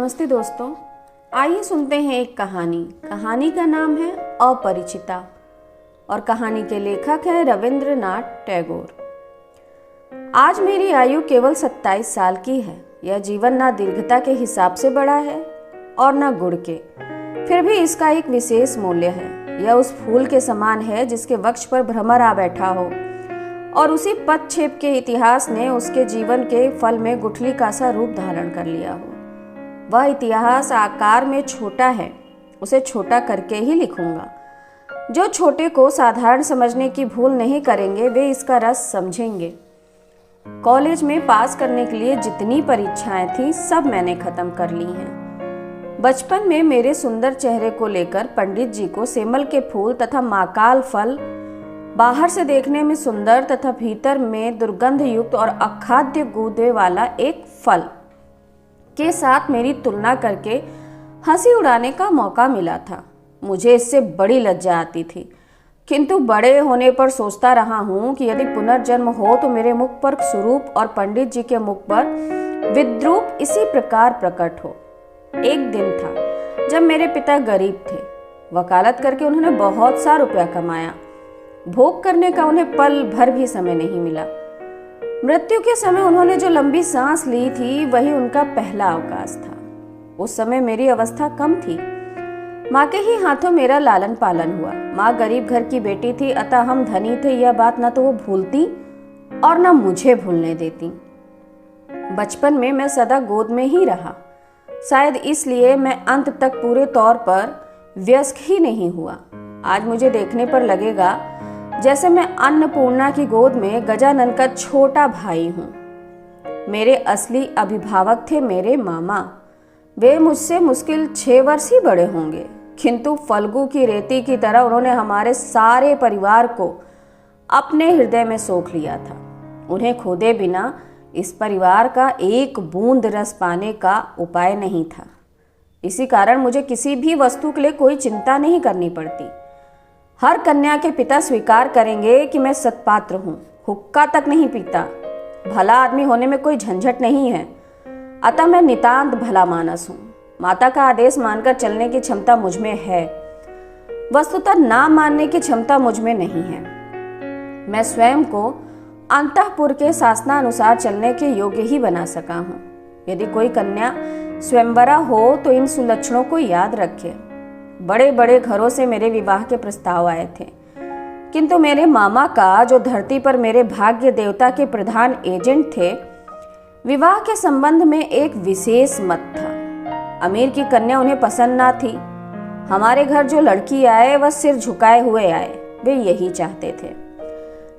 नमस्ते दोस्तों, आइए सुनते हैं एक कहानी का नाम है अपरिचिता और कहानी के लेखक हैं रविंद्रनाथ टैगोर। आज मेरी आयु केवल 27 साल की है। यह जीवन ना दीर्घता के हिसाब से बड़ा है और ना गुण के, फिर भी इसका एक विशेष मूल्य है। यह उस फूल के समान है जिसके वृक्ष पर भ्रमर आ बैठा हो और उसी पदक्षेप के इतिहास ने उसके जीवन के फल में गुठली का सा रूप धारण कर लिया हो। वह इतिहास आकार में छोटा है, उसे छोटा करके ही लिखूंगा। जो छोटे को साधारण समझने की भूल नहीं करेंगे वे इसका रस समझेंगे। कॉलेज में पास करने के लिए जितनी परीक्षाएं थी सब मैंने खत्म कर ली हैं। बचपन में मेरे सुंदर चेहरे को लेकर पंडित जी को सेमल के फूल तथा माकाल फल, बाहर से देखने में सुंदर तथा भीतर में दुर्गंध युक्त और अखाद्य गूदे वाला एक फल के साथ मेरी तुलना करके हंसी उड़ाने का मौका मिला था। मुझे इससे बड़ी लज्जा आती थी, किंतु बड़े होने पर सोचता रहा हूं कि यदि पुनर्जन्म हो तो मेरे मुख पर स्वरूप और पंडित जी के मुख पर विद्रूप इसी प्रकार प्रकट हो। एक दिन था जब मेरे पिता गरीब थे। वकालत करके उन्होंने बहुत सा रुपया कमाया। भोग करने का उन्हें पल भर भी समय नहीं मिला। मृत्यु के समय उन्होंने जो लंबी सांस ली थी वही उनका पहला अवकाश था। उस समय मेरी अवस्था कम थी। माँ के ही हाथों मेरा लालन पालन हुआ। माँ गरीब घर की बेटी थी, अतः हम धनी थे यह बात न तो वो भूलती और न मुझे भूलने देती। बचपन में मैं सदा गोद में ही रहा। शायद इसलिए मैं अंत तक पूरे तौर पर वयस्क ही नहीं हुआ। आज मुझे देखने पर लगेगा जैसे मैं अन्नपूर्णा की गोद में गजानन का छोटा भाई हूं। मेरे असली अभिभावक थे मेरे मामा। वे मुझसे मुश्किल 6 वर्ष ही बड़े होंगे, किंतु फल्गु की रेती की तरह उन्होंने हमारे सारे परिवार को अपने हृदय में सोख लिया था। उन्हें खोदे बिना इस परिवार का एक बूंद रस पाने का उपाय नहीं था। इसी कारण मुझे किसी भी वस्तु के लिए कोई चिंता नहीं करनी पड़ती। हर कन्या के पिता स्वीकार करेंगे कि मैं सत्पात्र हूँ। हुक्का तक नहीं पीता। भला आदमी होने में कोई झंझट नहीं है, अतः मैं नितांत भला मानस हूँ। माता का आदेश मानकर चलने की क्षमता मुझ में है, वस्तुतः ना मानने की क्षमता मुझ में नहीं है। मैं स्वयं को अंतःपुर के शासनानुसार चलने के योग्य ही बना सका हूँ। यदि कोई कन्या स्वयंवरा हो तो इन सुलक्षणों को याद रखे। बड़े बड़े घरों से मेरे विवाह के प्रस्ताव आए थे, किंतु मेरे मामा का, जो धरती पर मेरे भाग्य देवता के प्रधान एजेंट थे, विवाह के संबंध में एक विशेष मत था। अमीर की कन्या उन्हें पसंद ना थी। हमारे घर जो लड़की आए वह सिर झुकाए हुए आए, वे यही चाहते थे।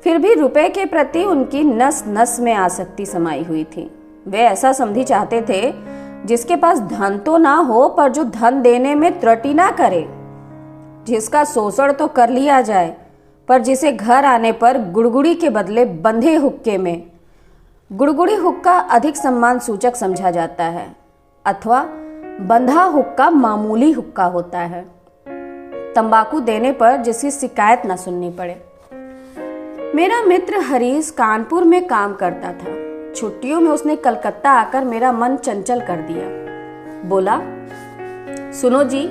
फिर भी रुपए के प्रति उनकी नस नस में आसक्ति समाई हुई थी। वे ऐसा समधी चाहते थे जिसके पास धन तो ना हो पर जो धन देने में त्रुटि ना करे, जिसका शोषण तो कर लिया जाए पर जिसे घर आने पर गुड़गुड़ी के बदले बंधे हुक्के में, गुड़गुड़ी हुक्का अधिक सम्मान सूचक समझा जाता है, अथवा बंधा हुक्का मामूली हुक्का होता है। तंबाकू देने पर जिसकी शिकायत न सुननी पड़े। मेरा मित्र हरीश कानपुर में काम करता था। छुट्टियों में उसने कलकत्ता आकर मेरा मन चंचल कर दिया। बोला, सुनो जी,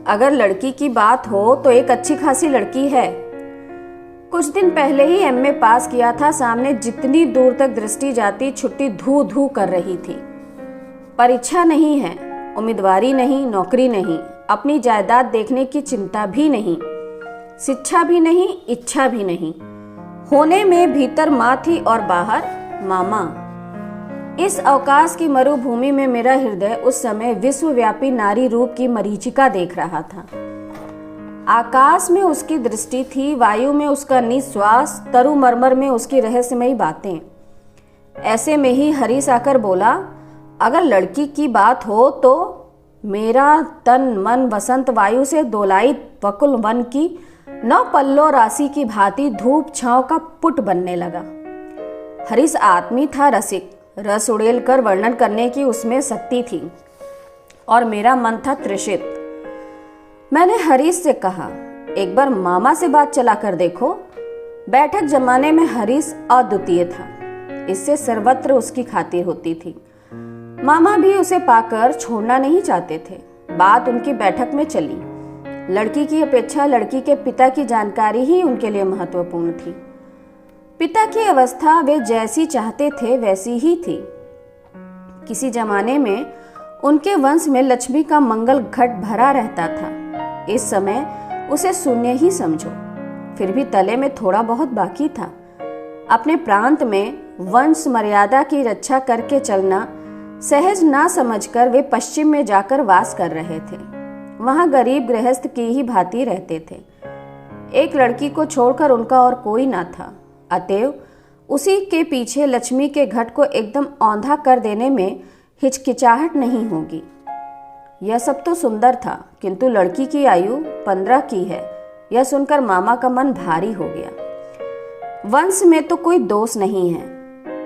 अगर लड़की की बात हो तो एक अच्छी खासी लड़की है। कुछ दिन पहले ही एमए पास किया था। सामने जितनी दूर तक दृष्टि जाती छुट्टी धू धू कर रही थी। परीक्षा नहीं है, उम्मीदवारी नहीं, नौकरी नहीं, अपनी जायदाद देखने की चिंता भी नहीं, शिक्षा भी नहीं, इच्छा भी नहीं। होने में भीतर माँ थी और बाहर मामा। इस अवकाश की मरुभूमि में मेरा हृदय उस समय विश्वव्यापी नारी रूप की मरीचिका देख रहा था। आकाश में उसकी दृष्टि थी, वायु में उसका निश्वास, तरु मरमर में उसकी रहस्यमयी बातें। ऐसे में ही हरीश आकर बोला, अगर लड़की की बात हो तो मेरा तन मन वसंत वायु से दोलायित बकुल वन की 9 पल्लो राशि की भांति धूप छांव का पुट बनने लगा। हरीश आदमी था रसिक। रस उड़ेल कर वर्णन करने की उसमें शक्ति थी और मेरा मन था तृषित। मैंने हरीश से कहा, एक बार मामा से बात चला कर देखो। बैठक जमाने में हरीश अद्वितीय था। इससे सर्वत्र उसकी खातिर होती थी। मामा भी उसे पाकर छोड़ना नहीं चाहते थे। बात उनकी बैठक में चली। लड़की की अपेक्षा लड़की के पिता की जानकारी ही उनके लिए महत्वपूर्ण थी। पिता की अवस्था वे जैसी चाहते थे वैसी ही थी। किसी जमाने में उनके वंश में लक्ष्मी का मंगल घट भरा रहता था। इस समय उसे शून्य ही समझो। फिर भी तले में थोड़ा बहुत बाकी था। अपने प्रांत में वंश मर्यादा की रक्षा करके चलना सहज ना समझकर वे पश्चिम में जाकर वास कर रहे थे। वहां गरीब गृहस्थ की ही भांति रहते थे। एक लड़की को छोड़कर उनका और कोई ना था। अतएव उसी के पीछे लक्ष्मी के घट को एकदम औंधा कर देने में हिचकिचाहट नहीं होगी। यह सब तो सुंदर था, किंतु लड़की की आयु 15 की है, यह सुनकर मामा का मन भारी हो गया। वंश में तो कोई दोष नहीं है।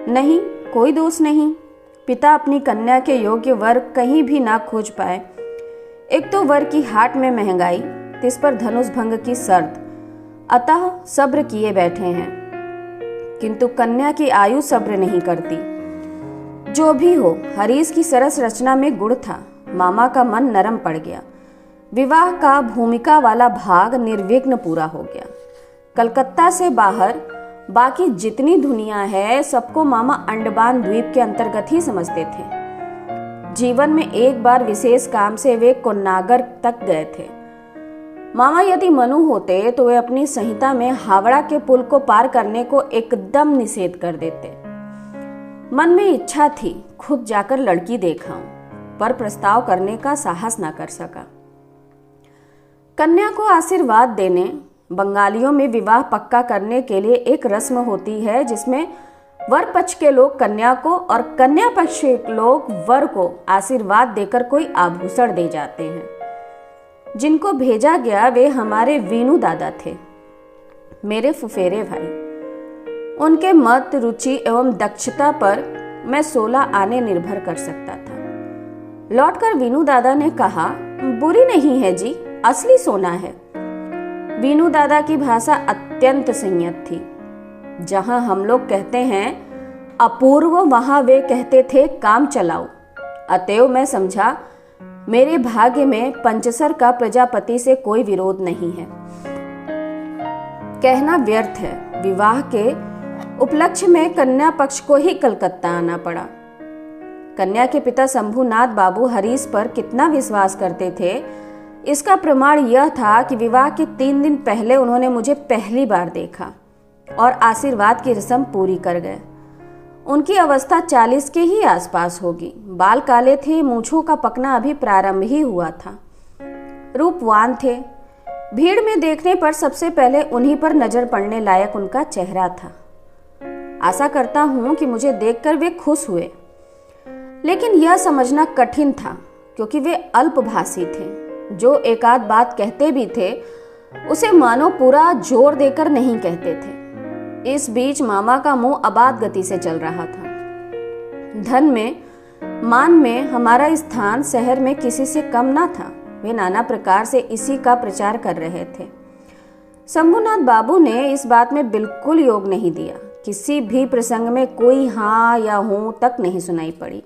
नहीं, कोई दोष नहीं। पिता अपनी कन्या के योग्य वर कहीं भी ना खोज पाए। एक तो वर की हाट में महंगाई, तिस पर धनुष भंग की शर्त, अतः सब्र किए बैठे हैं, किंतु कन्या की आयु सब्र नहीं करती। जो भी हो, हरीश की सरस रचना में गुण था। मामा का मन नरम पड़ गया। विवाह का भूमिका वाला भाग निर्विघ्न पूरा हो गया। कलकत्ता से बाहर बाकी जितनी दुनिया है सबको मामा अंडमान द्वीप के अंतर्गत ही समझते थे। जीवन में एक बार विशेष काम से वे कोन्नागर तक गए थे। मामा यदि मनु होते तो वे अपनी संहिता में हावड़ा के पुल को पार करने को एकदम निषेध कर देते। मन में इच्छा थी खुद जाकर लड़की देखाऊं, पर प्रस्ताव करने का साहस न कर सका। कन्या को आशीर्वाद देने, बंगालियों में विवाह पक्का करने के लिए एक रस्म होती है जिसमें वर पक्ष के लोग कन्या को और कन्या पक्ष के लोग वर को आशीर्वाद देकर कोई आभूषण दे जाते हैं। जिनको भेजा गया वे हमारे वीनू दादा थे, मेरे फुफेरे भाई। उनके मत, रुचि एवं दक्षता पर मैं 16 आने निर्भर कर सकता था। लौटकर वीनू दादा ने कहा, बुरी नहीं है जी, असली सोना है। वीनू दादा की भाषा अत्यंत संयत थी। जहां हम लोग कहते हैं अपूर्व, वहां वे कहते थे काम चलाओ। अतएव मैं समझा मेरे भाग्य में पंचसर का प्रजापति से कोई विरोध नहीं है। कहना व्यर्थ है, विवाह के उपलक्ष्य में कन्या पक्ष को ही कलकत्ता आना पड़ा। कन्या के पिता शंभुनाथ बाबू हरीश पर कितना विश्वास करते थे, इसका प्रमाण यह था कि विवाह के 3 दिन पहले उन्होंने मुझे पहली बार देखा और आशीर्वाद की रस्म पूरी कर गए। उनकी अवस्था 40 के ही आसपास होगी। बाल काले थे, मूंछों का पकना अभी प्रारंभ ही हुआ था। रूपवान थे। भीड़ में देखने पर सबसे पहले उन्हीं पर नजर पड़ने लायक उनका चेहरा था। आशा करता हूं कि मुझे देखकर वे खुश हुए, लेकिन यह समझना कठिन था क्योंकि वे अल्पभाषी थे। जो एकाध बात कहते भी थे उसे मानो पूरा जोर देकर नहीं कहते थे। इस बीच मामा का मुंह अबाध गति से चल रहा था। धन में, मान में हमारा स्थान शहर में किसी से कम ना था। वे नाना प्रकार से इसी का प्रचार कर रहे थे। शंभुनाथ बाबू ने इस बात में बिल्कुल योग नहीं दिया। किसी भी प्रसंग में कोई हाँ या हूं तक नहीं सुनाई पड़ी।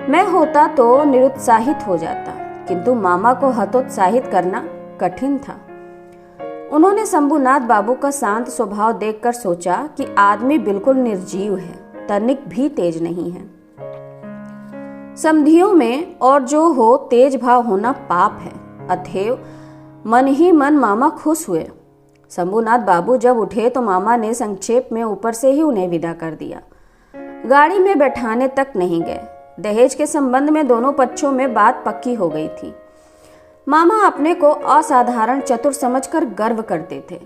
मैं होता तो निरुत्साहित हो जाता, किंतु मामा को हतोत्साहित करना कठिन था। उन्होंने शंभुनाथ बाबू का शांत स्वभाव देखकर सोचा कि आदमी बिल्कुल निर्जीव है, तनिक भी तेज नहीं है। समधियों में और जो हो तेज भाव होना पाप है। अतएव मन ही मन मामा खुश हुए। शंभुनाथ बाबू जब उठे तो मामा ने संक्षेप में ऊपर से ही उन्हें विदा कर दिया। गाड़ी में बैठाने तक नहीं गए। दहेज के संबंध में दोनों पक्षों में बात पक्की हो गई थी। मामा अपने को असाधारण चतुर समझकर गर्व करते थे।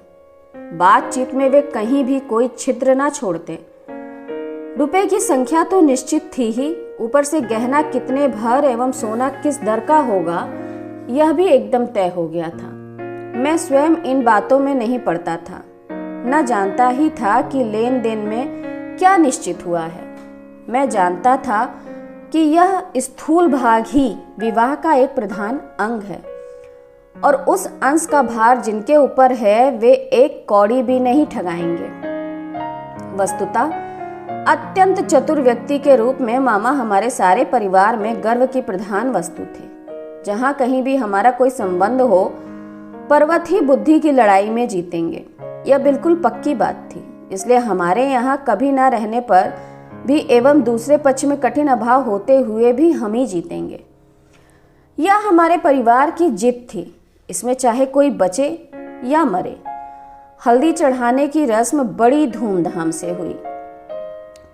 बातचीत में वे कहीं भी कोई छिद्र ना छोड़ते। रुपए की संख्या तो निश्चित थी ही, ऊपर से गहना कितने भर एवं सोना किस दर का होगा यह भी एकदम तय हो गया था। मैं स्वयं इन बातों में नहीं पड़ता था, न जानता ही था कि लेन देन में क्या निश्चित हुआ है। मैं जानता था कि यह स्थूल भाग ही विवाह का एक प्रधान अंग है और उस अंश का भार जिनके ऊपर है वे एक कौड़ी भी नहीं ठगाएंगे। वस्तुतः अत्यंत चतुर व्यक्ति के रूप में मामा हमारे सारे परिवार में गर्व की प्रधान वस्तु थे। जहां कहीं भी हमारा कोई संबंध हो, पर्वत ही बुद्धि की लड़ाई में जीतेंगे, यह बिल्कुल पक्की बात थी। इसलिए हमारे यहाँ कभी ना रहने पर भी एवं दूसरे पक्ष में कठिन अभाव होते हुए भी हम ही जीतेंगे। यह हमारे परिवार की जिद थी। इसमें चाहे कोई बचे या मरे। हल्दी चढ़ाने की रस्म बड़ी धूमधाम से हुई।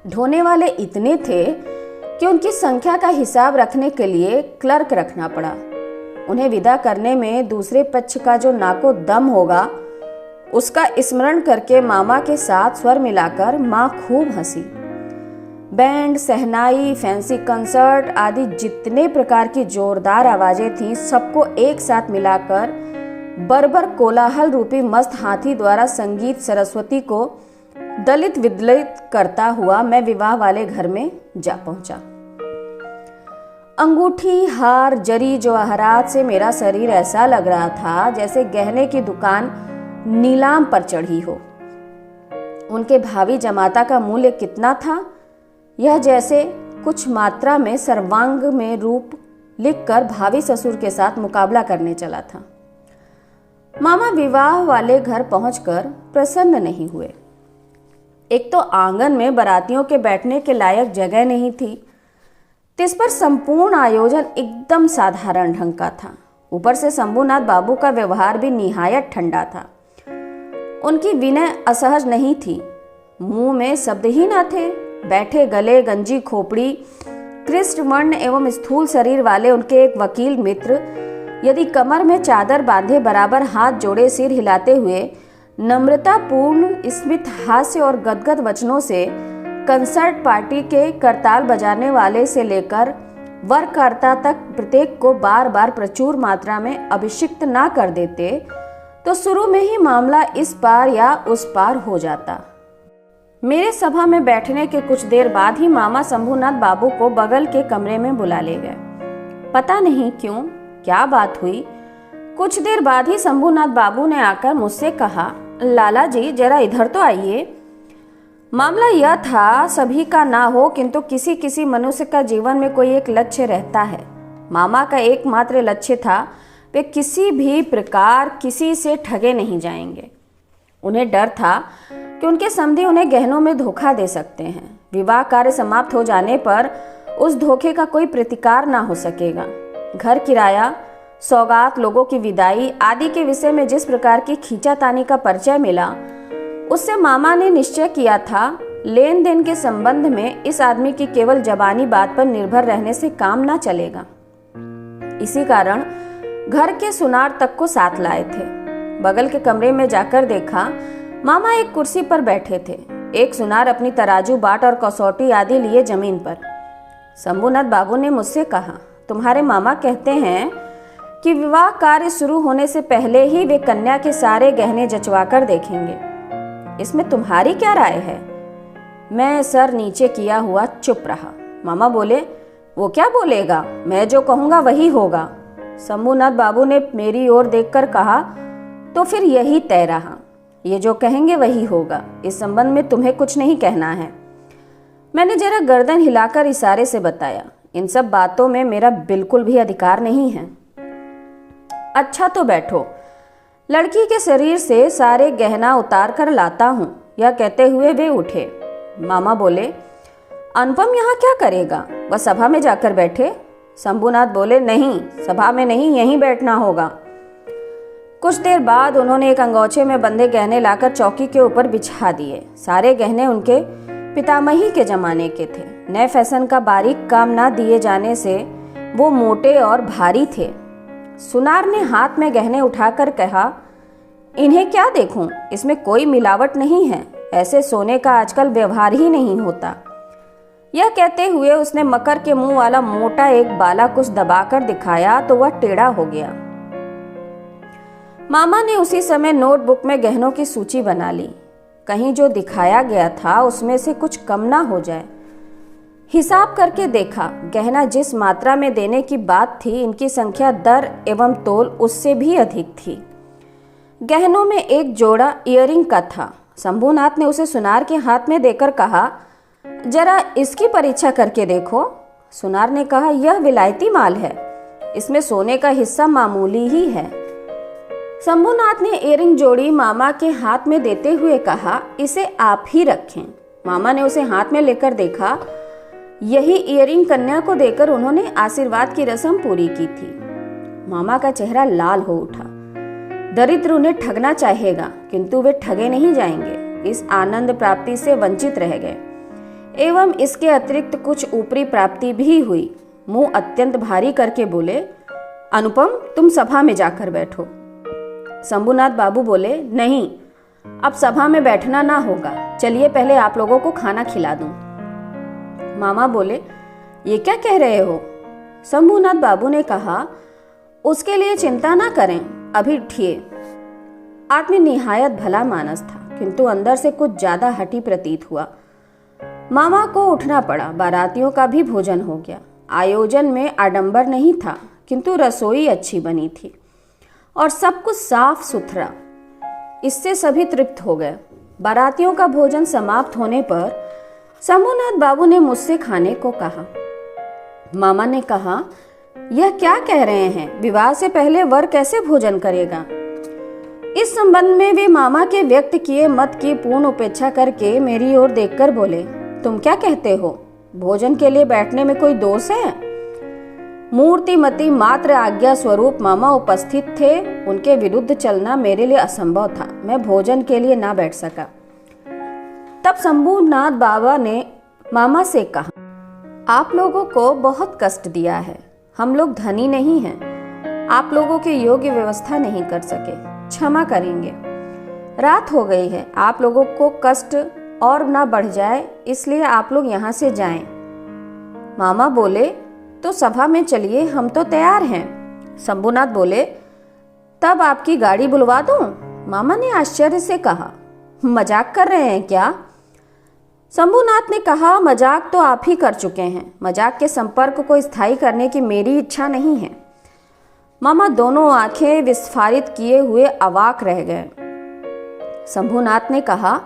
ढोने वाले इतने थे कि उनकी संख्या का हिसाब रखने के लिए क्लर्क रखना पड़ा। उन्हें विदा करने में दूसरे पक्ष का जो नाको दम होगा, उसका स्मरण करके मामा के साथ स्वर मिलाकर माँ खूब हंसी। बैंड, सहनाई, फैंसी कंसर्ट आदि जितने प्रकार की जोरदार आवाजें थीं, सबको एक साथ मिलाकर बर्बर कोलाहल रूपी मस्त हाथी द्वारा संगीत सरस्वती को दलित विदलित करता हुआ मैं विवाह वाले घर में जा पहुंचा। अंगूठी, हार, जरी जवाहरात से मेरा शरीर ऐसा लग रहा था जैसे गहने की दुकान नीलाम पर चढ़ी हो। उनके भावी जमाता का मूल्य कितना था, यह जैसे कुछ मात्रा में सर्वांग में रूप लिखकर भावी ससुर के साथ मुकाबला करने चला था। मामा विवाह वाले घर पहुंचकर प्रसन्न नहीं हुए। एक तो आंगन में बारातियों के बैठने के लायक जगह नहीं थी, तिस पर संपूर्ण आयोजन एकदम साधारण ढंग का था। ऊपर से शंभूनाथ बाबू का व्यवहार भी निहायत ठंडा था। उनकी विनय असहज नहीं थी, मुंह में शब्द ही न थे। बैठे गले, गंजी खोपड़ी, कृष्ण वर्ण एवं स्थूल शरीर वाले उनके एक वकील मित्र यदि कमर में चादर बांधे बराबर हाथ जोड़े सिर हिलाते हुए नम्रतापूर्ण स्मित हास्य और गदगद वचनों से कंसर्ट पार्टी के करताल बजाने वाले से लेकर वरकर्ता तक प्रत्येक को बार बार प्रचुर मात्रा में अभिषिक्त ना कर देते तो शुरू में ही मामला इस पार या उस पार हो जाता। मेरे सभा में बैठने के कुछ देर बाद ही मामा शंभूनाथ बाबू को बगल के कमरे में बुला ले गए। पता नहीं क्यों, क्या बात हुई, कुछ देर बाद ही शंभूनाथ बाबू ने आकर मुझसे कहा, लाला जी जरा इधर तो आइए। मामला यह था, सभी का ना हो किंतु किसी किसी मनुष्य का जीवन में कोई एक लक्ष्य रहता है। मामा का एकमात्र लक्ष्य था, वे किसी भी प्रकार किसी से ठगे नहीं जाएंगे। उन्हें डर था कि उनके समधी उन्हें गहनों में धोखा दे सकते हैं। विवाह कार्य समाप्त हो जाने पर उस धोखे का कोई प्रतिकार ना हो सकेगा। घर किराया, सौगात, लोगों की विदाई आदि के विषय में जिस प्रकार की खींचातानी का परिचय मिला, उससे मामा ने निश्चय किया था लेन देन के संबंध में इस आदमी की केवल जबानी बात पर निर्भर रहने से काम ना चलेगा। इसी कारण घर के सुनार तक को साथ लाए थे। बगल के कमरे में जाकर देखा, मामा एक कुर्सी पर बैठे थे। एक सुनार अपनी तराजू, बाट और कसौटी आदि लिए जमीन पर। शंभूनाथ बाबू ने मुझसे कहा, तुम्हारे मामा कहते हैं कि विवाह कार्य शुरू होने से पहले ही वे कन्या के सारे गहने जचवा कर देखेंगे। इसमें तुम्हारी क्या राय है? मैं सर नीचे किया हुआ चुप रहा। मामा बोले, वो क्या बोलेगा, मैं जो कहूंगा वही होगा। शंभूनाथ बाबू ने मेरी ओर देखकर कहा, तो फिर यही तय रहा, ये जो कहेंगे वही होगा। इस संबंध में तुम्हें कुछ नहीं कहना है। मैंने जरा गर्दन हिलाकर इशारे से बताया, इन सब बातों में मेरा बिल्कुल भी अधिकार नहीं है। अच्छा तो बैठो, लड़की के शरीर से सारे गहना उतार कर लाता हूं। यह कहते हुए वे उठे। मामा बोले, अनुपम यहाँ क्या करेगा, वह सभा में जाकर बैठे। शंभूनाथ बोले, नहीं, सभा में नहीं, यहीं बैठना होगा। कुछ देर बाद उन्होंने एक अंगोछे में बंधे गहने लाकर चौकी के ऊपर बिछा दिए। सारे गहने उनके पितामही के जमाने के थे। नए फैशन का बारीक काम ना दिए जाने से वो मोटे और भारी थे। सुनार ने हाथ में गहने उठाकर कहा, इन्हें क्या देखूं, इसमें कोई मिलावट नहीं है, ऐसे सोने का आजकल व्यवहार ही नहीं होता। यह कहते हुए उसने मकर के मुंह वाला मोटा एक बाला कुछ दबाकर दिखाया तो वह टेढ़ा हो गया। मामा ने उसी समय नोटबुक में गहनों की सूची बना ली, कहीं जो दिखाया गया था उसमें से कुछ कम ना हो जाए। हिसाब करके देखा, गहना जिस मात्रा में देने की बात थी, इनकी संख्या दर एवं तोल उससे भी अधिक थी। गहनों में एक जोड़ा इयरिंग का था। शंभूनाथ ने उसे सुनार के हाथ में देकर कहा, जरा इसकी परीक्षा करके देखो। सुनार ने कहा, यह विलायती माल है, इसमें सोने का हिस्सा मामूली ही है। शंभुनाथ ने इयरिंग जोड़ी मामा के हाथ में देते हुए कहा, इसे आप ही रखें। मामा ने उसे हाथ में लेकर देखा। यही इयरिंग कन्या को देकर उन्होंने आशीर्वाद की रस्म पूरी की थी। मामा का चेहरा लाल हो उठा। दरिद्र उन्हें ठगना चाहेगा, किंतु वे ठगे नहीं जाएंगे। इस आनंद प्राप्ति से वंचित रह गए एवं इसके अतिरिक्त कुछ ऊपरी प्राप्ति भी हुई। मुंह अत्यंत भारी करके बोले, अनुपम, तुम सभा में जाकर बैठो। शंभुनाथ बाबू बोले, नहीं, अब सभा में बैठना ना होगा, चलिए पहले आप लोगों को खाना खिला दूं। मामा बोले, ये क्या कह रहे हो? शंभुनाथ बाबू ने कहा, उसके लिए चिंता ना करें, अभी उठिए। आदमी निहायत भला मानस था, किंतु अंदर से कुछ ज्यादा हठी प्रतीत हुआ। मामा को उठना पड़ा। बारातियों का भी भोजन हो गया। आयोजन में आडंबर नहीं था, किंतु रसोई अच्छी बनी थी और सब कुछ साफ सुथरा। इससे सभी तृप्त हो गए। बारातियों का भोजन समाप्त होने पर शंभुनाथ बाबू ने मुझसे खाने को कहा। मामा ने कहा, यह क्या कह रहे हैं? विवाह से पहले वर कैसे भोजन करेगा? इस संबंध में वे मामा के व्यक्त किए मत की पूर्ण उपेक्षा करके मेरी ओर देखकर बोले, तुम क्या कहते हो? भोजन के लिए बैठने में कोई दोष है? मूर्तिमती मात्र आज्ञा स्वरूप मामा उपस्थित थे। उनके विरुद्ध चलना मेरे लिए असंभव था। मैं भोजन के लिए ना बैठ सका। तब शंभुनाथ बाबा ने मामा से कहा, आप लोगों को बहुत कष्ट दिया है। हम लोग धनी नहीं हैं, आप लोगों के योग्य व्यवस्था नहीं कर सके, क्षमा करेंगे। रात हो गई है, आप लोगों को कष्ट और ना बढ़ जाए, इसलिए आप लोग यहाँ से जाएं। मामा बोले, तो सभा में चलिए, हम तो तैयार हैं। शंभुनाथ बोले, तब आपकी गाड़ी बुलवा दूं? मामा ने आश्चर्य से कहा, मजाक कर रहे हैं क्या? शंभुनाथ ने कहा, मजाक तो आप ही कर चुके हैं। मजाक के संपर्क को स्थायी करने की मेरी इच्छा नहीं है। मामा दोनों आंखें विस्फारित किए हुए अवाक रह गए। शंभुनाथ ने कहा,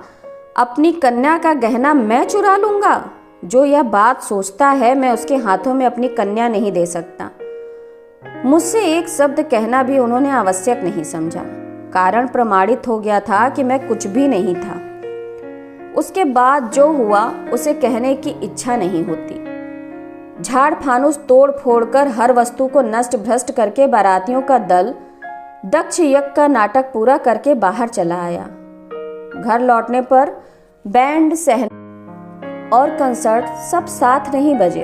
अपनी कन्या का गहना मैं चुरा लूंगा? जो यह बात सोचता है, मैं उसके हाथों में अपनी कन्या नहीं दे सकता। मुझसे एक शब्द कहना भी उन्होंने आवश्यक नहीं समझा। कारण प्रमाणित हो गया था कि मैं कुछ भी नहीं था। उसके बाद जो हुआ उसे कहने की इच्छा नहीं होती। झाड़ फानुस तोड़ फोड़कर हर वस्तु को नष्ट भ्रष्ट करके बारातियों का दल दक्ष यज्ञ का नाटक पूरा करके बाहर चला आया। घर लौटने पर बैंड, सहन और कंसर्ट सब साथ नहीं बजे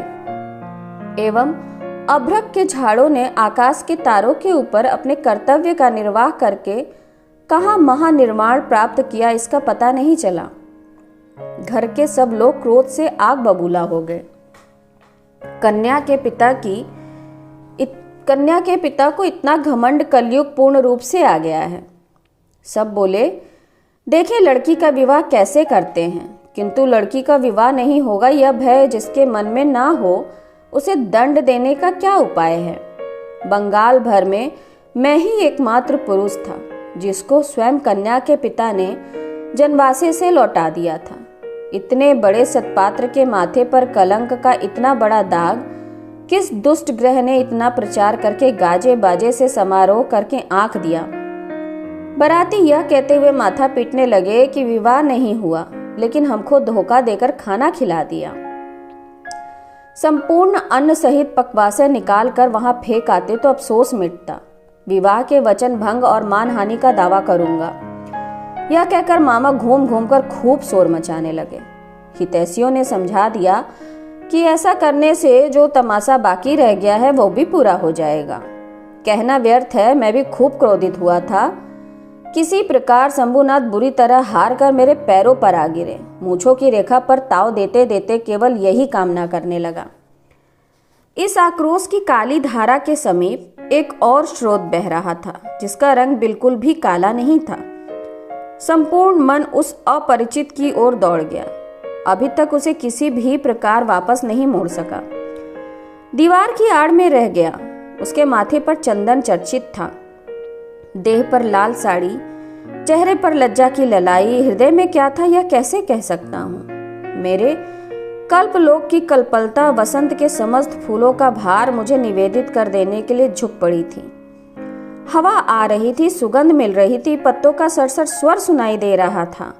एवं अभ्रक के झाड़ों ने आकाश के तारों के ऊपर अपने कर्तव्य का निर्वाह करके कहाँ महानिर्माण प्राप्त किया, इसका पता नहीं चला। घर के सब लोग क्रोध से आग बबूला हो गए। कन्या के पिता को इतना घमंड कलयुग पूर्ण रूप से आ गया है। सब बोले, देखें लड़की का विवाह कैसे करते हैं, किंतु लड़की का विवाह नहीं होगा, यह भय जिसके मन में ना हो उसे दंड देने का क्या उपाय है? बंगाल भर में मैं ही एकमात्र पुरुष था जिसको स्वयं कन्या के पिता ने जनवासे से लौटा दिया था। इतने बड़े सत्पात्र के माथे पर कलंक का इतना बड़ा दाग किस दुष्ट ग्रह ने इतना प्रचार करके गाजे बाजे से समारोह करके आंक दिया? बराती यह कहते हुए माथा पीटने लगे कि विवाह नहीं हुआ, लेकिन हमको धोखा देकर खाना खिला दिया। संपूर्ण अन्न सहित पकवासे निकाल कर वहां फेंक आते तो अफसोस मिटता। विवाह के वचन भंग और मानहानि का दावा करूंगा। यह कहकर मामा घूम घूम कर खूब शोर मचाने लगे। हितैषियों ने समझा दिया कि ऐसा करने से जो तमाशा बाकी रह गया है वो भी पूरा हो जाएगा। कहना व्यर्थ है, मैं भी खूब क्रोधित हुआ था। किसी प्रकार शंभुनाथ बुरी तरह हार कर मेरे पैरों पर आ गिरे। मूंछों की रेखा पर ताव देते देते केवल यही कामना करने लगा। इस आक्रोश की काली धारा के समीप एक और स्रोत बह रहा था, जिसका रंग बिल्कुल भी काला नहीं था। संपूर्ण मन उस अपरिचित की ओर दौड़ गया। अभी तक उसे किसी भी प्रकार वापस नहीं मोड़ सका। दीवार की आड़ में रह गया। उसके माथे पर चंदन चर्चित था, देह पर लाल साड़ी, चेहरे पर लज्जा की ललाई। हृदय में क्या था यह कैसे कह सकता हूँ। मेरे कल्पलोक की कल्पलता वसंत के समस्त फूलों का भार मुझे निवेदित कर देने के लिए झुक पड़ी थी। हवा आ रही थी, सुगंध मिल रही थी, पत्तों का सरसर स्वर सुनाई दे रहा था।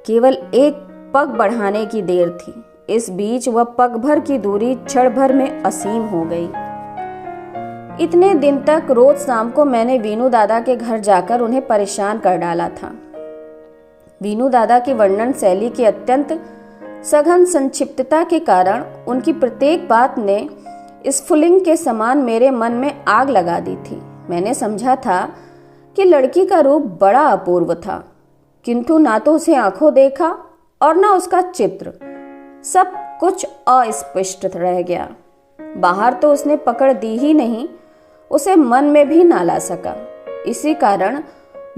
केवल एक पग बढ़ाने की देर थी। इस बीच वह पग भर की दूरी क्षण भर में असीम हो गई। इतने दिन तक रोज शाम को मैंने वीनू दादा के घर जाकर उन्हें परेशान कर डाला था। वीनू दादा की वर्णन शैली की अत्यंत सघन संक्षिप्तता के कारण उनकी प्रत्येक बात ने स्फुलिंग के समान मेरे मन में आग लगा दी थी। मैंने समझा था कि लड़की का रूप बड़ा अपूर्व था, किंतु ना तो उसे आंखों देखा और ना उसका चित्र। सब कुछ अस्पष्ट रह गया। बाहर तो उसने पकड़ दी ही नहीं, उसे मन में भी ना ला सका। इसी कारण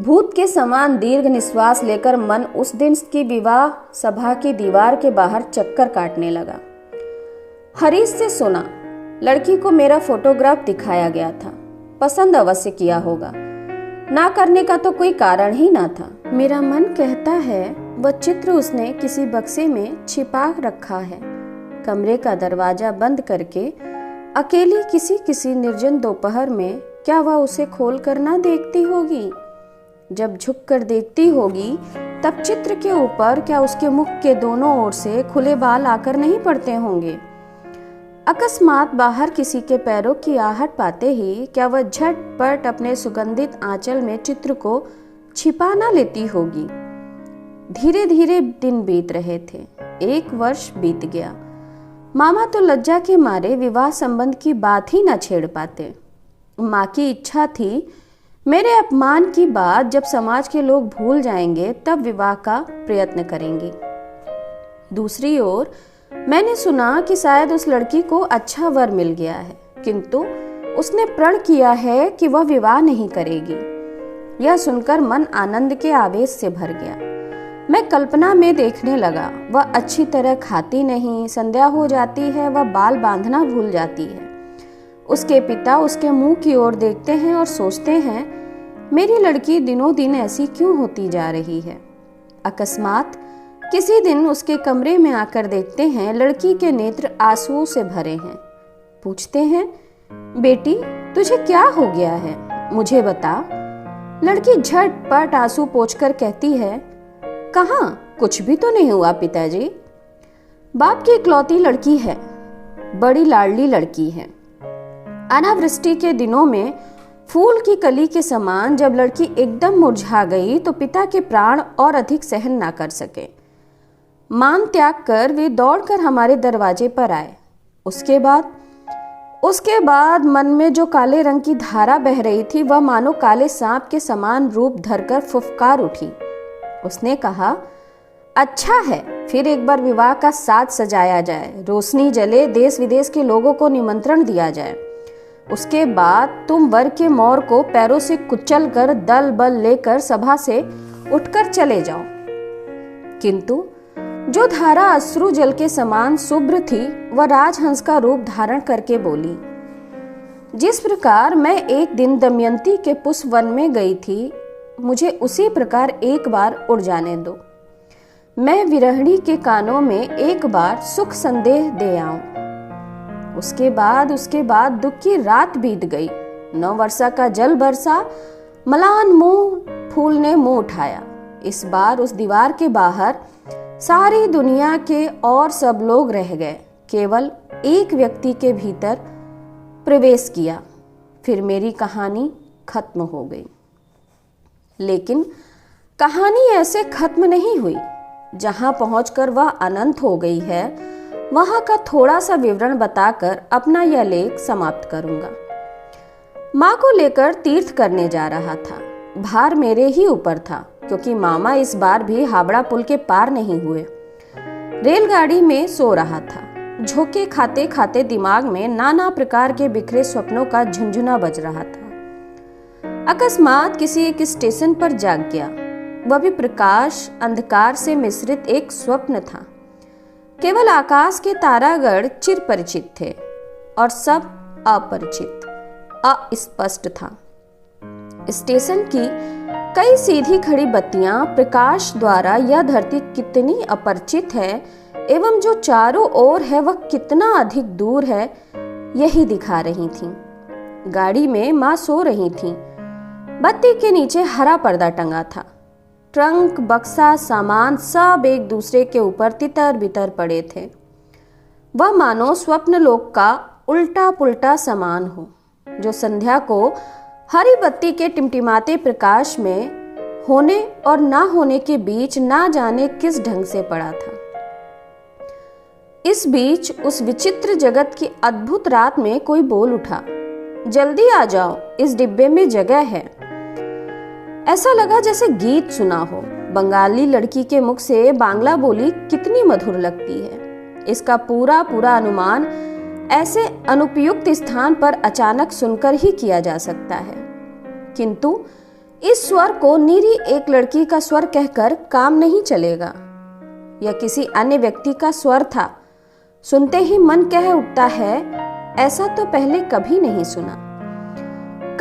भूत के समान दीर्घ निश्वास लेकर मन उस दिन की विवाह सभा की दीवार के बाहर चक्कर काटने लगा। हरीश से सुना, लड़की को मेरा फोटोग्राफ दिखाया गया था। पसंद अवश्य किया होगा, ना करने का तो कोई कारण ही ना था। मेरा मन कहता है वह चित्र उसने किसी बक्से में छिपा रखा है। कमरे का दरवाजा बंद करके अकेली किसी निर्जन दोपहर में क्या वह उसे खोल कर ना देखती होगी? जब झुक कर देखती होगी तब चित्र के ऊपर क्या उसके मुख के दोनों ओर से खुले बाल आकर नहीं पड़ते होंगे? अकस्मात बाहर किसी के पैरों की आहट पाते ही क्या वह झटपट अपने सुगंधित आंचल में चित्र को छिपा ना लेती होगी? धीरे धीरे दिन बीत रहे थे। 1 वर्ष बीत गया। मामा तो लज्जा के मारे विवाह संबंध की बात ही न छेड़ पाते। माँ की इच्छा थी मेरे अपमान की बात जब समाज के लोग भूल जाएंगे तब विवाह का प्रयत्न करेंगे। दूसरी ओर मैंने सुना कि शायद उस लड़की को अच्छा वर मिल गया है, किंतु उसने प्रण किया है कि वह विवाह नहीं करेगी। यह सुनकर मन आनंद के आवेश से भर गया। मैं कल्पना में देखने लगा, वह अच्छी तरह खाती नहीं, संध्या हो जाती है, वह बाल बांधना भूल जाती है। उसके पिता उसके मुंह की ओर देखते हैं और सोचते हैं मेरी लड़की दिनों दिन ऐसी क्यों होती जा रही है। अकस्मात किसी दिन उसके कमरे में आकर देखते हैं लड़की के नेत्र आंसुओं से भरे हैं। पूछते हैं, बेटी तुझे क्या हो गया है, मुझे बता। लड़की झटपट आंसू पोंछकर कहती है, कहाँ, कुछ भी तो नहीं हुआ पिताजी। बाप की इकलौती लड़की है, बड़ी लाडली लड़की है। अनावृष्टि के दिनों में फूल की कली के समान जब लड़की एकदम मुरझा गई तो पिता के प्राण और अधिक सहन ना कर सके। मान त्याग कर वे दौड़कर हमारे दरवाजे पर आए। उसके बाद मन में जो काले रंग की धारा बह रही थी वह मानो काले सांप के समान रूप धरकर फुफकार उठी। उसने कहा, अच्छा है, फिर एक बार विवाह का साज सजाया जाए, रोशनी जले, देश विदेश के लोगों को निमंत्रण दिया जाए। उसके बाद तुम वर के मोर को पैरों से कुचल कर दल बल लेकर सभा से उठकर चले जाओ। किंतु जो धारा अश्रु जल के समान शुभ्र थी वह राजहंस का रूप धारण करके बोली, जिस प्रकार मैं एक दिन दमयंती के पुष्प वन में गई थी, मुझे उसी प्रकार एक बार उड़ जाने दो। मैं विरहिणी के कानों में एक बार सुख संदेह दे आऊं। उसके बाद दुख की रात बीत गई। 9 वर्षा का जल बरसा, मलान मुंह फूल ने मुंह उठाया। इस बार उस दीवार के बाहर सारी दुनिया के और सब लोग रह गए, केवल एक व्यक्ति के भीतर प्रवेश किया। फिर मेरी कहानी खत्म हो गई। लेकिन कहानी ऐसे खत्म नहीं हुई। जहां पहुंचकर वह अनंत हो गई है वहां का थोड़ा सा विवरण बताकर अपना यह लेख समाप्त करूंगा। माँ को लेकर तीर्थ करने जा रहा था। भार मेरे ही ऊपर था, क्योंकि मामा इस बार भी हावड़ा पुल के पार नहीं हुए। रेलगाड़ी में सो रहा था। झोंके खाते खाते दिमाग में नाना प्रकार के बिखरे स्वप्नों का झुंझुना बज रहा था। अकस्मात किसी एक स्टेशन पर जाग गया। वह भी प्रकाश अंधकार से मिश्रित एक स्वप्न था। केवल आकाश के तारागण चिर परिचित थे और सब अपरिचित, अस्पष्ट था। स्टेशन की कई सीधी खड़ी बत्तियां प्रकाश द्वारा यह धरती कितनी अपरिचित है एवं जो चारों ओर है वह कितना अधिक दूर है, यही दिखा रही थीं। गाड़ी में माँ सो रही थीं। बत्ती के नीचे हरा पर्दा टंगा था। ट्रंक, बक्सा, सामान सब एक दूसरे के ऊपर तितर बितर पड़े थे। वह मानो स्वप्न लोक का उल्टा पुल्टा सामान हो, जो संध्या को हरी बत्ती के टिमटिमाते प्रकाश में होने और ना होने के बीच ना जाने किस ढंग से पड़ा था। इस बीच उस विचित्र जगत की अद्भुत रात में कोई बोल उठा, जल्दी आ जाओ, इस डिब्बे में जगह है। ऐसा लगा जैसे गीत सुना हो। बंगाली लड़की के मुख से बांग्ला बोली कितनी मधुर लगती है, इसका पूरा पूरा अनुमान ऐसे अनुपयुक्त स्थान पर अचानक सुनकर ही किया जा सकता है। किंतु इस स्वर को निरी एक लड़की का स्वर कहकर काम नहीं चलेगा। यह किसी अन्य व्यक्ति का स्वर था। सुनते ही मन कह उठता है, ऐसा तो पहले कभी नहीं सुना।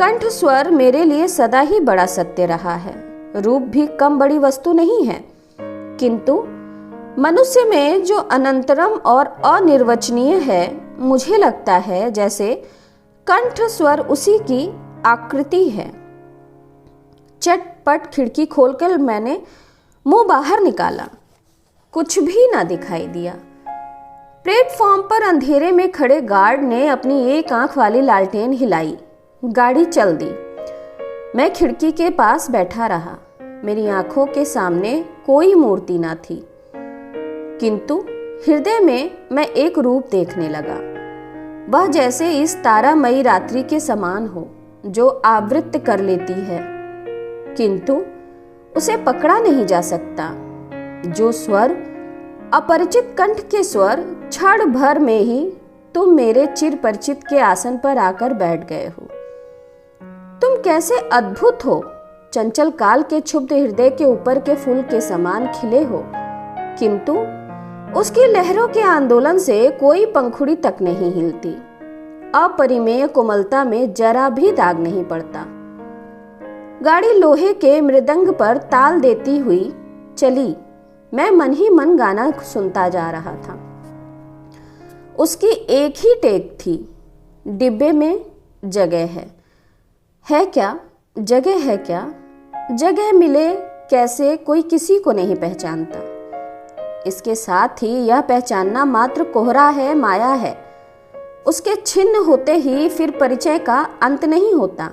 कंठ स्वर मेरे लिए सदा ही बड़ा सत्य रहा है। रूप भी कम बड़ी वस्तु नहीं है, किंतु मनुष्य में जो अनंतरम और अनिर्वचनीय है, मुझे लगता है जैसे कंठ स्वर उसी की आकृति है। चटपट खिड़की खोलकर मैंने मुंह बाहर निकाला। कुछ भी ना दिखाई दिया। प्लेटफॉर्म पर अंधेरे में खड़े गार्ड ने अपनी एक आंख वाली लालटेन हिलाई। गाड़ी चल दी। मैं खिड़की के पास बैठा रहा। मेरी आंखों के सामने कोई मूर्ति ना थी, किंतु हृदय में मैं एक रूप देखने लगा। वह जैसे इस तारामयी रात्रि के समान हो, जो आवृत्त कर लेती है, किंतु उसे पकड़ा नहीं जा सकता। जो स्वर, अपरिचित कंठ के स्वर, क्षण भर में ही तुम मेरे चिर परिचित के आसन पर आकर बैठ गए हो। तुम कैसे अद्भुत हो, चंचल काल के क्षुब्ध हृदय के ऊपर के फूल के समान खिले हो, किंतु उसकी लहरों के आंदोलन से कोई पंखुड़ी तक नहीं हिलती। अपरिमेय कोमलता में जरा भी दाग नहीं पड़ता। गाड़ी लोहे के मृदंग पर ताल देती हुई चली। मैं मन ही मन गाना सुनता जा रहा था। उसकी एक ही टेक थी, डिब्बे में जगह है क्या? जगह है क्या? जगह मिले कैसे, कोई किसी को नहीं पहचानता। इसके साथ ही यह पहचानना मात्र कोहरा है, माया है। उसके छिन्न होते ही फिर परिचय का अंत नहीं होता।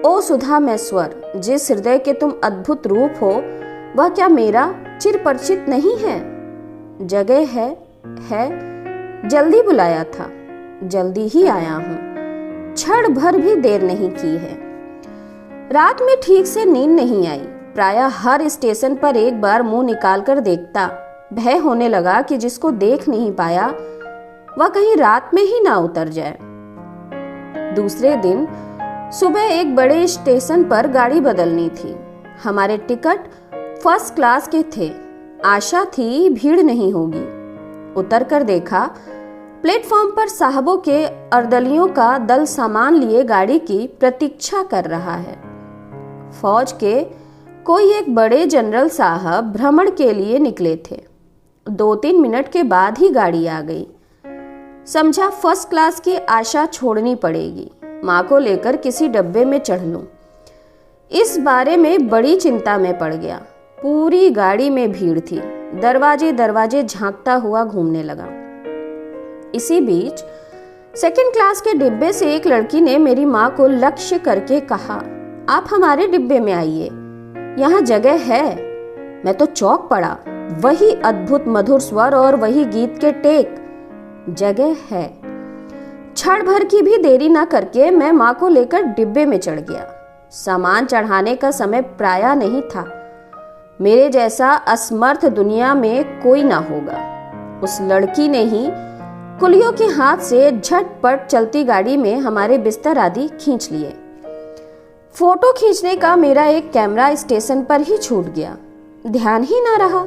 ओ सुधा में स्वर, जिस हृदय के तुम अद्भुत रूप हो, वह क्या मेरा चिर परिचित नहीं है? जगह है, जल्दी बुलाया था, जल्दी ही आया हूं। क्षण भर भी देर नहीं की है। रात में ठीक से नींद नहीं आई। प्रायः हर स्टेशन पर एक बार मुंह निकालकर देखता। भय होने लगा कि जिसको देख नहीं पाया वह कहीं रात में ही ना उतर जाए। दूसरे दिन सुबह एक बड़े स्टेशन पर गाड़ी बदलनी थी। हमारे टिकट फर्स्ट क्लास के थे। आशा थी भीड़ नहीं होगी। उतर कर देखा, प्लेटफॉर्म पर साहबों के अर्दलियों का दल सामान लिए गाड़ी की प्रतीक्षा कर रहा है। फौज के कोई एक बड़े जनरल साहब भ्रमण के लिए निकले थे। 2-3 मिनट के बाद ही गाड़ी आ गई। समझा फर्स्ट क्लास की आशा छोड़नी पड़ेगी। माँ को लेकर किसी डब्बे में चढ़ लूं। इस बारे में बड़ी चिंता में पड़ गया। पूरी गाड़ी में भीड़ थी। दरवाजे दरवाजे झांकता हुआ घूमने लगा। इसी बीच सेकंड क्लास के डिब्बे से एक लड़की ने मेरी माँ को लक्ष्य करके कहा, आप हमारे डिब्बे में आइए, यहाँ जगह है। मैं तो चौंक पड़ा। वही अद्भुत मधुर स्वर और वही गीत के टेक। जगह है। क्षण भर की भी देरी न करके मैं माँ को लेकर डिब्बे में चढ़ गया। सामान चढ़ाने का समय प्रायः नहीं था। मेरे जैसा असमर्थ दुनिया में कोई ना होगा। उस लड़की ने ही कुलियों के हाथ से झटपट चलती गाड़ी में हमारे बिस्तर आदि खींच लिए। फोटो खींचने का मेरा एक कैमरा स्टेशन पर ही छूट गया। ध्यान ही ना रहा।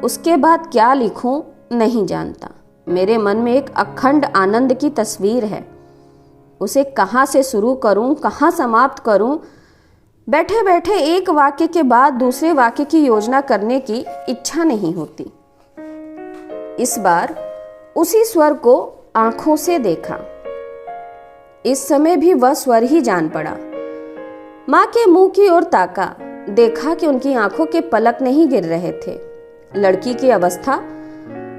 उसके बाद क्या लिखूं नहीं जानता। मेरे मन में एक अखंड आनंद की तस्वीर है। उसे कहाँ से शुरू करूं, कहाँ समाप्त करूं, बैठे बैठे एक वाक्य के बाद दूसरे वाक्य की योजना करने की इच्छा नहीं होती। इस बार उसी स्वर को आंखों से देखा। इस समय भी वह स्वर ही जान पड़ा। माँ के मुंह की ओर ताका, देखा कि उनकी आंखों के पलक नहीं गिर रहे थे। लड़की की अवस्था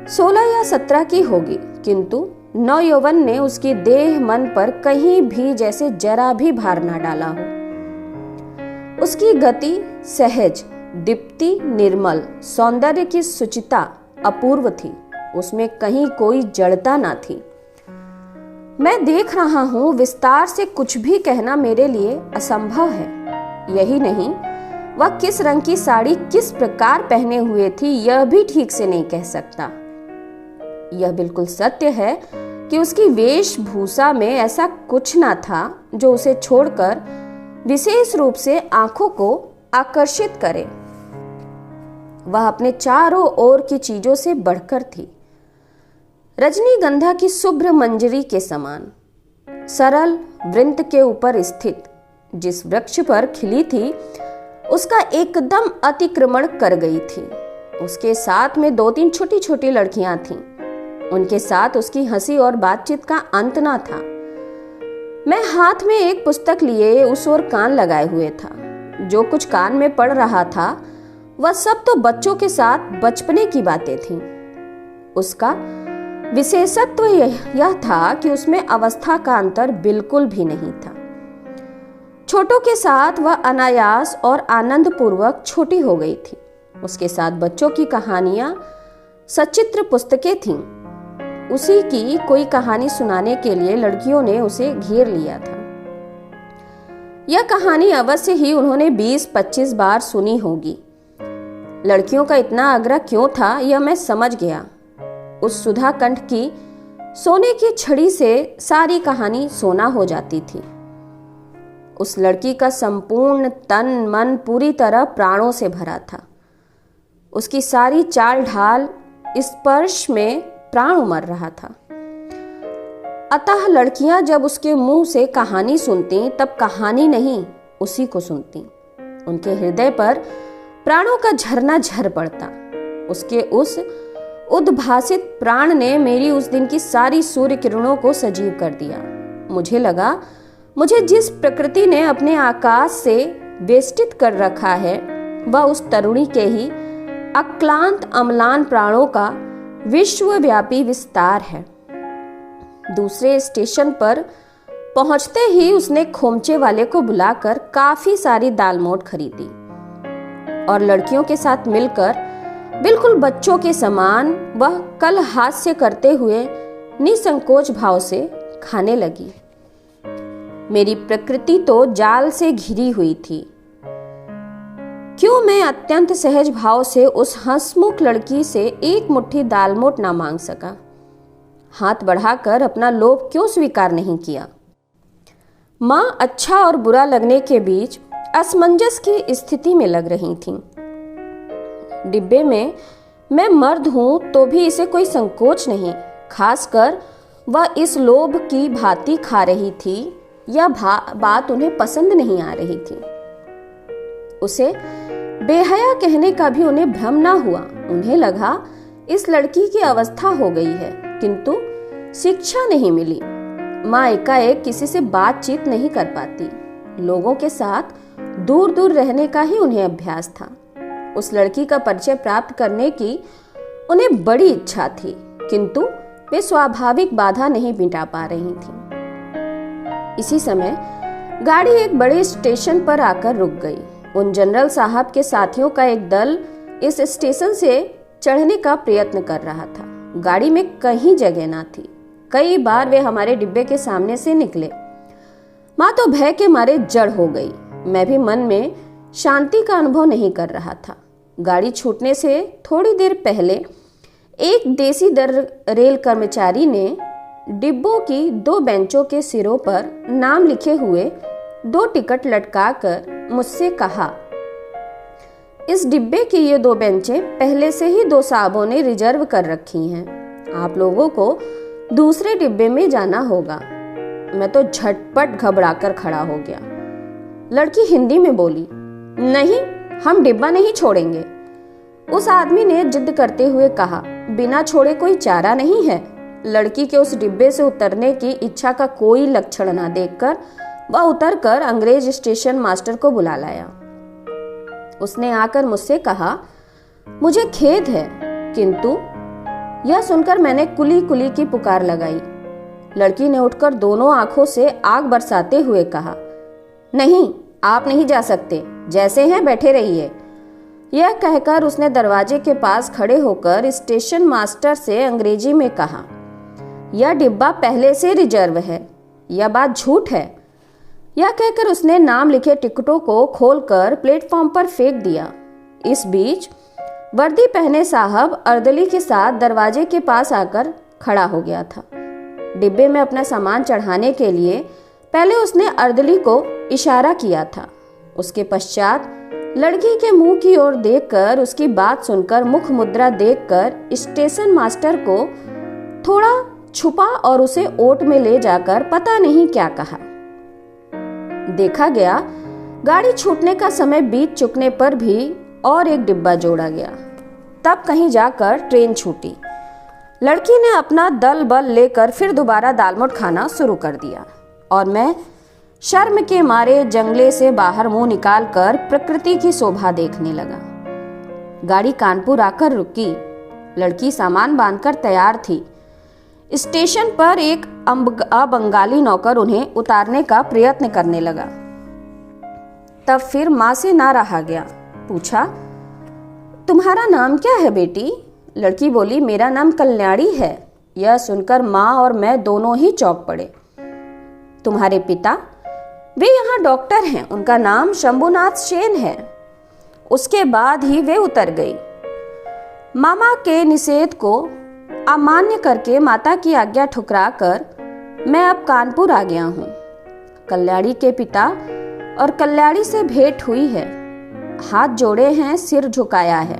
16 या 17 की होगी, किंतु नवयौवन ने उसकी देह मन पर कहीं भी जैसे जरा भी भार ना डाला हो। उसकी गति सहज, दीप्ति निर्मल, सौंदर्य की सुचिता अपूर्व थी। उसमें कहीं कोई जड़ता ना थी। मैं देख रहा हूं, विस्तार से कुछ भी कहना मेरे लिए असंभव है। यही नहीं, वह किस रंग की साड़ी किस प्रकार पहने हुए थी यह भी ठीक से नहीं कह सकता। यह बिल्कुल सत्य है कि उसकी वेशभूषा में ऐसा कुछ ना था जो उसे छोड़कर विशेष रूप से आंखों को आकर्षित करे। वह अपने चारों ओर की चीजों से बढ़कर थी। रजनीगंधा की शुभ्र मंजरी के समान, सरल वृंत के ऊपर स्थित जिस वृक्ष पर खिली थी, उसका एकदम अतिक्रमण कर गई थी। उसके साथ में 2-3 छोटी छोटी लड़कियां थीं। उनके साथ उसकी हंसी और बातचीत का अंत ना था। मैं हाथ में एक पुस्तक लिए उस ओर कान लगाए हुए था। जो कुछ कान में पड़ रहा था वह सब तो बच्चों के साथ बचपने की बातें थीं। उसका विशेषत्व यह था कि उसमें अवस्था का अंतर बिल्कुल भी नहीं था। छोटों के साथ वह अनायास और आनंद पूर्वक छोटी हो गई थी। उसके साथ बच्चों की कहानियां सचित्र पुस्तकें थीं। उसी की कोई कहानी सुनाने के लिए लड़कियों ने उसे घेर लिया था। यह कहानी अवश्य ही उन्होंने 20-25 बार सुनी होगी। लड़कियों का इतना आग्रह क्यों था यह मैं समझ गया। उस सुधा कंठ की सोने की छड़ी से सारी कहानी सोना हो जाती थी। उस लड़की का संपूर्ण तन मन पूरी तरह प्राणों से भरा था। उसकी सारी चाल ढाल स्पर्श में प्राण उमड़ रहा था। अतः लड़कियां जब उसके मुंह से कहानी सुनती तब कहानी नहीं उसी को सुनती। उनके हृदय पर प्राणों का झरना झर पड़ता। उसके उस उद्भासित प्राण ने मेरी उस दिन की सारी सूर्य किरणों को सजीव कर दिया। मुझे लगा मुझे जिस प्रकृति ने अपने आकाश से वेष्टित कर रखा है वह उस तरुणी के ही अक्लांत अम्लान प्राणों का विश्वव्यापी विस्तार है। दूसरे स्टेशन पर पहुंचते ही उसने खोमचे वाले को बुलाकर काफी सारी दालमोट खरीदी और लड़कियों के साथ मिलकर बिल्कुल बच्चों के समान वह कल हास्य करते हुए निसंकोच भाव से खाने लगी। मेरी प्रकृति तो जाल से घिरी हुई थी। क्यों मैं अत्यंत सहज भाव से उस हंसमुख लड़की से एक मुट्ठी दालमोट ना मांग सका? हाथ बढ़ाकर अपना लोभ क्यों स्वीकार नहीं किया? माँ अच्छा और बुरा लगने के बीच असमंजस की स्थिति में लग रही थीं। डिब्बे में मैं मर्द हूं तो भी इसे कोई संकोच नहीं, खासकर वह इस लोभ की भांति खा रही थी। यह बात उन्हें पसंद नहीं आ रही थी। उसे बेहया कहने का भी उन्हें भ्रम ना हुआ। उन्हें लगा इस लड़की की अवस्था हो गई है, किंतु शिक्षा नहीं मिली। माँ एकाएक किसी से बातचीत नहीं कर पाती। लोगों के साथ दूर दूर रहने का ही उन्हें अभ्यास था। उस लड़की का परिचय प्राप्त करने की उन्हें बड़ी इच्छा थी, किंतु वे स्वाभाविक बाधा नहीं मिटा पा रही थी। इसी समय गाड़ी एक बड़े स्टेशन पर आकर रुक गई। उन जनरल साहब के साथियों का एक दल इस स्टेशन से चढ़ने का प्रयत्न कर रहा था। गाड़ी में कहीं जगह ना थी। कई बार वे हमारे डिब्बे के सामने से निकले। माँ तो भय के मारे जड़ हो गई। मैं भी मन में शांति का अनुभव नहीं कर रहा था। गाड़ी छूटने से थोड़ी देर पहले एक देसी दर रेल कर्मचारी ने डिब्बों की 2 बेंचों के सिरों पर नाम लिखे हुए 2 टिकट लटकाकर मुझसे कहा, इस डिब्बे की ये 2 बेंचें पहले से ही 2 साहबों ने रिजर्व कर रखी हैं। आप लोगों को दूसरे डिब्बे में जाना होगा। मैं तो झटपट घबराकर खड़ा हो गया। लड़की हिंदी में बोली, नहीं, हम डिब्बा नहीं छोड़ेंगे। उस आदमी ने जिद करते हुए कहा, बिना छोड़े कोई चारा नहीं है। लड़की के उस डिब्बे से उतरने की इच्छा का कोई लक्षण न देखकर वह उतरकर अंग्रेज स्टेशन मास्टर को बुला लाया। उसने आकर मुझसे कहा, मुझे खेद है, किंतु। यह सुनकर मैंने कुली कुली की पुकार लगाई। लड़की ने उठकर दोनों आंखों से आग बरसाते हुए कहा, नहीं, आप नहीं जा सकते, जैसे हैं बैठे रहिए। यह कहकर उसने दरवाजे के पास खड़े होकर स्टेशन मास्टर से अंग्रेजी में कहा, यह डिब्बा पहले से रिजर्व है, यह बात झूठ है। यह कहकर उसने नाम लिखे टिकटों को खोलकर प्लेटफॉर्म पर फेंक दिया। इस बीच वर्दी पहने साहब अर्दली के साथ दरवाजे के पास आकर खड़ा हो गया था। डिब्बे में अपना सामान चढ़ाने के लिए पहले उसने अर्दली को इशारा किया था। उसके पश्चात लड़की के मुंह की ओर देखकर, उसकी बात सुनकर, मुख मुद्रा देखकर स्टेशन मास्टर को थोड़ा छुपा और उसे ओट में ले जाकर पता नहीं क्या कहा। देखा गया, गाड़ी छूटने का समय बीत चुकने पर भी और एक डिब्बा जोड़ा गया। तब कहीं जाकर ट्रेन छूटी। लड़की ने अपना दल बल लेकर फिर दोबारा दालमोट खाना शुरू कर दिया और मैं शर्म के मारे जंगले से बाहर मुंह निकालकर प्रकृति की शोभा देखने लगा। गाड़ी कानपुर आकर रुकी। लड़की सामान बांधकर तैयार थी। स्टेशन पर एक बंगाली नौकर उन्हें उतारने का प्रयत्न करने लगा। तब फिर माँ से ना रहा गया। पूछा, तुम्हारा नाम क्या है बेटी? लड़की बोली, मेरा नाम कल्याणी है। यह सुनकर माँ और मैं दोनों ही चौंक पड़े। तुम्हारे पिता? वे यहाँ डॉक्टर हैं, उनका नाम शंभुनाथ सेन है। उसके बाद ही वे उतर गई। मामा के निषेध को अमान्य करके माता की आज्ञा ठुकरा कर मैं अब कानपुर आ गया हूँ। कल्याणी के पिता और कल्याणी से भेंट हुई है, हाथ जोड़े हैं, सिर झुकाया है।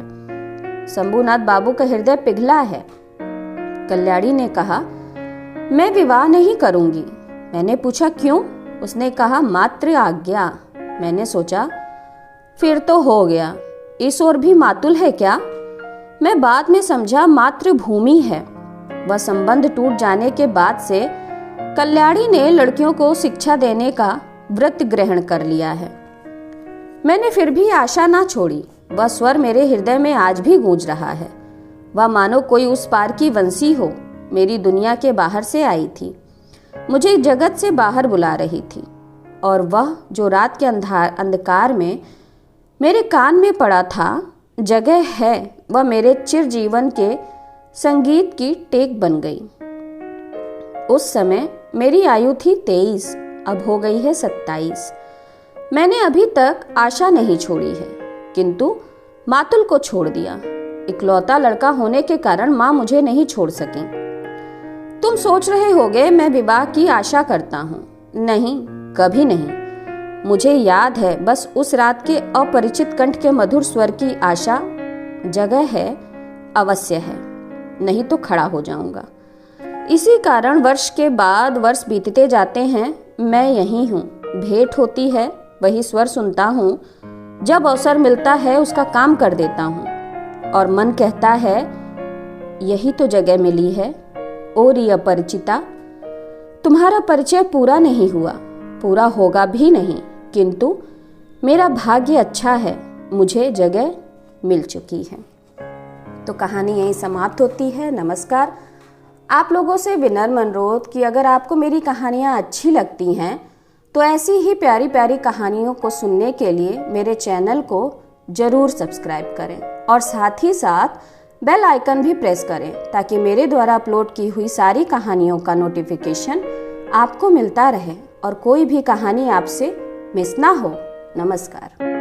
शंभुनाथ बाबू का हृदय पिघला है। कल्याणी ने कहा, मैं विवाह नहीं करूंगी। मैंने पूछा, क्यों? उसने कहा, मात्र आज्ञा। मैंने सोचा, फिर तो हो गया, इस ओर भी मातुल है क्या? मैं बाद में समझा मातृभूमि है। वह संबंध टूट जाने के बाद से कल्याणी ने लड़कियों को शिक्षा देने का व्रत ग्रहण कर लिया है। मैंने फिर भी आशा ना छोड़ी। वह स्वर मेरे हृदय में आज भी गूंज रहा है। वह मानो कोई उस पार की वंशी हो, मेरी दुनिया के बाहर से आई थी, मुझे जगत से बाहर बुला रही थी। और वह जो रात के अंधकार में मेरे कान में पड़ा था, जगह है, वह मेरे चिर जीवन के संगीत की टेक बन गई। उस समय मेरी आयु थी 23, अब हो गई है 27। मैंने अभी तक आशा नहीं छोड़ी है, किंतु मातुल को छोड़ दिया। इकलौता लड़का होने के कारण माँ मुझे नहीं छोड़ सकी। तुम सोच रहे होगे मैं विवाह की आशा करता हूँ। नहीं, कभी नहीं। मुझे याद है बस उस रात के अपरिचित कंठ के मधुर स्वर की आशा। जगह है, अवश्य है, नहीं तो खड़ा हो जाऊंगा। इसी कारण वर्ष के बाद वर्ष बीतते जाते हैं, मैं यही हूँ। भेंट होती है, वही स्वर सुनता हूँ। जब अवसर मिलता है उसका काम कर देता हूँ। और मन कहता है, यही तो जगह मिली है। और यह परिचिता, तुम्हारा परिचय पूरा नहीं हुआ, पूरा होगा भी नहीं, किंतु मेरा भाग्य अच्छा है, मुझे जगह मिल चुकी है। तो कहानी यहीं समाप्त होती है। नमस्कार। आप लोगों से विनम्र अनुरोध कि अगर आपको मेरी कहानियाँ अच्छी लगती हैं तो ऐसी ही प्यारी प्यारी कहानियों को सुनने के लिए मेरे चैनल को ज़रूर सब्सक्राइब करें और साथ ही साथ बेल आइकन भी प्रेस करें ताकि मेरे द्वारा अपलोड की हुई सारी कहानियों का नोटिफिकेशन आपको मिलता रहे और कोई भी कहानी आपसे मिस ना हो। नमस्कार।